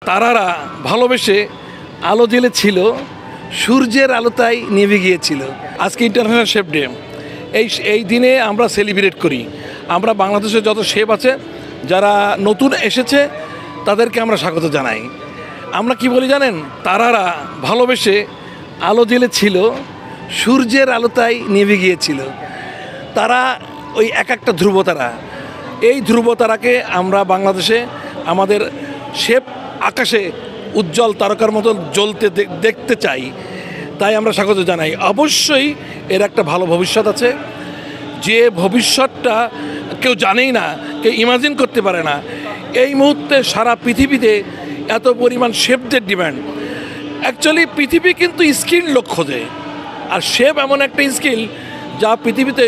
তারারা ভালোবেসে আলো জ্বেলেছিল, সূর্যের আলোতায় নিভে গিয়েছিল। আজকে ইন্টারন্যাশনাল শেফ ডে। এই দিনে আমরা সেলিব্রেট করি। আমরা বাংলাদেশে যত শেফ আছে যারা নতুন এসেছে তাদেরকে আমরা স্বাগত জানাই। আমরা কি বলি জানেন, তারারা ভালোবেসে আলো জ্বেলেছিল, সূর্যের আলোতায় নিভে গিয়েছিল। তারা ওই এক একটা ধ্রুবতারা, এই ধ্রুবতারাকে আমরা বাংলাদেশে আমাদের শেফ আকাশে উজ্জ্বল তারকার মতো জ্বলতে দেখতে চাই। তাই আমরা স্বাগত জানাই। অবশ্যই এর একটা ভালো ভবিষ্যৎ আছে, যে ভবিষ্যৎটা কেউ জানেই না, কেউ ইমাজিন করতে পারে না। এই মুহূর্তে সারা পৃথিবীতে এত পরিমাণ শেফদের ডিমান্ড। অ্যাকচুয়ালি পৃথিবী কিন্তু স্কিল লোক খোঁজে, আর শেফ এমন একটা স্কিল যা পৃথিবীতে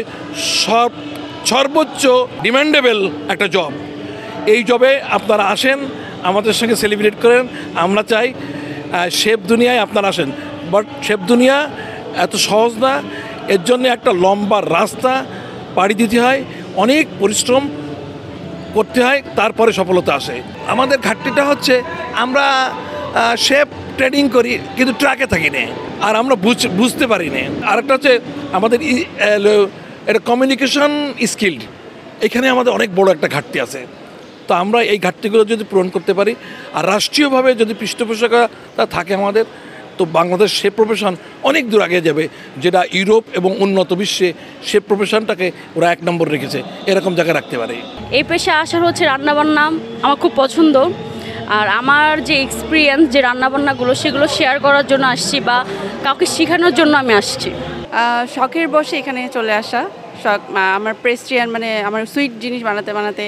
সর্বোচ্চ ডিমান্ডেবল একটা জব। এই জবে আপনারা আসেন, আমাদের সঙ্গে সেলিব্রেট করেন। আমরা চাই শেফ দুনিয়ায় আপনারা আসেন, বাট শেফ দুনিয়া এত সহজ না। এর জন্য একটা লম্বা রাস্তা পাড়ি দিতে হয়, অনেক পরিশ্রম করতে হয়, তারপরে সফলতা আসে। আমাদের ঘাটতিটা হচ্ছে আমরা শেফ ট্রেনিং করি কিন্তু ট্রাকে থাকি না, আর আমরা বুঝতে পারি না। আরেকটা হচ্ছে আমাদের এটা কমিউনিকেশন স্কিল, এখানে আমাদের অনেক বড় একটা ঘাটতি আছে। তো আমরা এই ঘাটতিগুলো যদি পূরণ করতে পারি, আর রাষ্ট্রীয়ভাবে যদি পৃষ্ঠপোষকতা থাকে আমাদের, তো বাংলাদেশ শেফ প্রফেশন অনেক দূর আগে যাবে, যেটা ইউরোপ এবং উন্নত বিশ্বে শেফ প্রফেশনটাকে ওরা 1 নম্বর রেখেছে, এরকম জায়গায় রাখতে পারে। এই পেশায় আসার হচ্ছে রান্নাবান্না আমার খুব পছন্দ, আর আমার যে এক্সপিরিয়েন্স যে রান্নাবান্নাগুলো সেগুলো শেয়ার করার জন্য আসছি, বা কাউকে শেখানোর জন্য আমি আসছি। শখের বসে এখানে চলে আসা। শখ আমার পেস্ট্রিয়ান মানে আমার সুইট জিনিস বানাতে বানাতে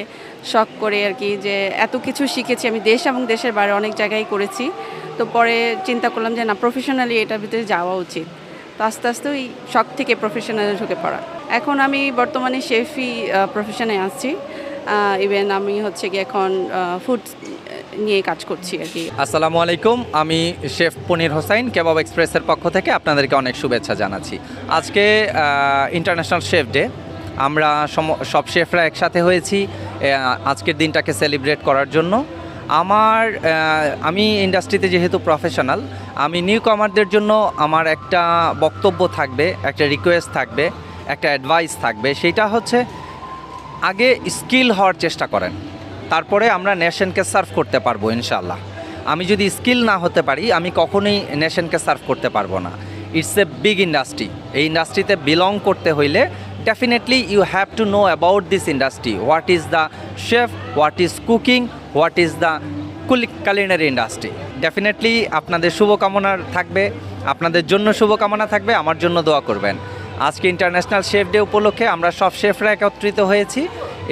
শখ করে আর কি, যে এত কিছু শিখেছি আমি দেশ এবং দেশের বাইরে অনেক জায়গায় করেছি। তো পরে চিন্তা করলাম যে না, প্রফেশনালি এটার ভিতরে যাওয়া উচিত। তো আস্তে আস্তে ওই শখ থেকে প্রফেশনালে ঢুকে পড়া। এখন আমি বর্তমানে শেফি প্রফেশনে আছি। ইভেন আমি হচ্ছে কি এখন ফুড নিয়ে কাজ করছি আর কি। আসসালামু আলাইকুম, আমি শেফ পনির হোসাইন, কেবাব এক্সপ্রেসের পক্ষ থেকে আপনাদেরকে অনেক শুভেচ্ছা জানাচ্ছি। আজকে ইন্টারন্যাশনাল শেফ ডে। আমরা সব শেফরা একসাথে হয়েছি আজকের দিনটাকে সেলিব্রেট করার জন্য। আমি ইন্ডাস্ট্রিতে যেহেতু প্রফেশনাল, আমি নিউ কামারদের জন্য আমার একটা বক্তব্য থাকবে, একটা রিকোয়েস্ট থাকবে, একটা অ্যাডভাইস থাকবে। সেইটা হচ্ছে আগে স্কিল হওয়ার চেষ্টা করেন, তারপরে আমরা নেশনকে সার্ভ করতে পারবো ইনশাআল্লাহ। আমি যদি স্কিল না হতে পারি, আমি কখনোই নেশনকে সার্ভ করতে পারবো না। It's a big industry. এই ইন্ডাস্ট্রিতে বিলং করতে হইলে definitely you have to know about this industry, what is the chef, what is cooking, what is the culinary industry. Definitely আপনাদের শুভকামনা থাকবে, আপনাদের জন্য শুভকামনা থাকবে, আমার জন্য দোয়া করবেন। আজকে ইন্টারন্যাশনাল শেফ ডে উপলক্ষে আমরা সব শেফরা একত্রিত হয়েছি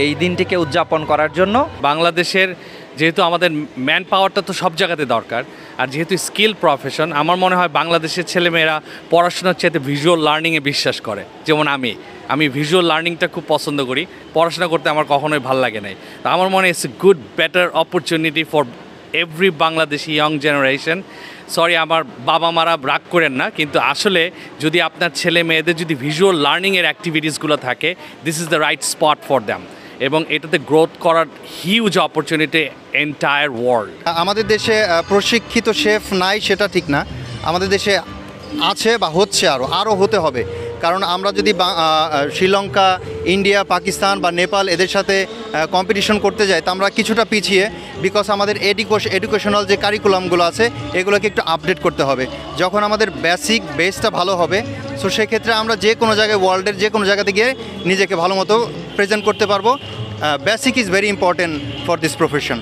এই দিনটিকে উদযাপন করার জন্য। বাংলাদেশের যেহেতু আমাদের ম্যান পাওয়ারটা তো সব জায়গাতে দরকার, আর যেহেতু স্কিল প্রফেশন, আমার মনে হয় বাংলাদেশের ছেলেমেয়েরা পড়াশোনার চাইতে ভিজুয়াল লার্নিংয়ে বিশ্বাস করে। যেমন আমি ভিজুয়াল লার্নিংটা খুব পছন্দ করি, পড়াশোনা করতে আমার কখনোই ভালো লাগে নাই। তো আমার মনে হয় it's a good better opportunity for every Bangladeshi young generation. Sorry, আমার বাবা মারা রাগ করেন না, কিন্তু আসলে যদি আপনার ছেলে মেয়েদের যদি ভিজুয়াল লার্নিংয়ের অ্যাক্টিভিটিসগুলো থাকে, this is the right spot for them, এবং এটাতে গ্রোথ করার হিউজ অপরচুনিটি এন্টায়ার ওয়ার্ল্ড। আমাদের দেশে প্রশিক্ষিত শেফ নাই সেটা ঠিক না, আমাদের দেশে আছে বা হচ্ছে, আরও হতে হবে। কারণ আমরা যদি শ্রীলঙ্কা, ইন্ডিয়া, পাকিস্তান বা নেপাল এদের সাথে কম্পিটিশন করতে যাই, তা আমরা কিছুটা পিছিয়ে, বিকজ আমাদের এডুকেশনাল যে কারিকুলামগুলো আছে এগুলোকে একটু আপডেট করতে হবে। যখন আমাদের বেসিক বেসটা ভালো হবে, সো সেক্ষেত্রে আমরা যে কোনো জায়গায়, ওয়ার্ল্ডের যে কোনো জায়গাতে গিয়ে নিজেকে ভালো মতো প্রেজেন্ট করতে পারবো। Basic is very important for this profession.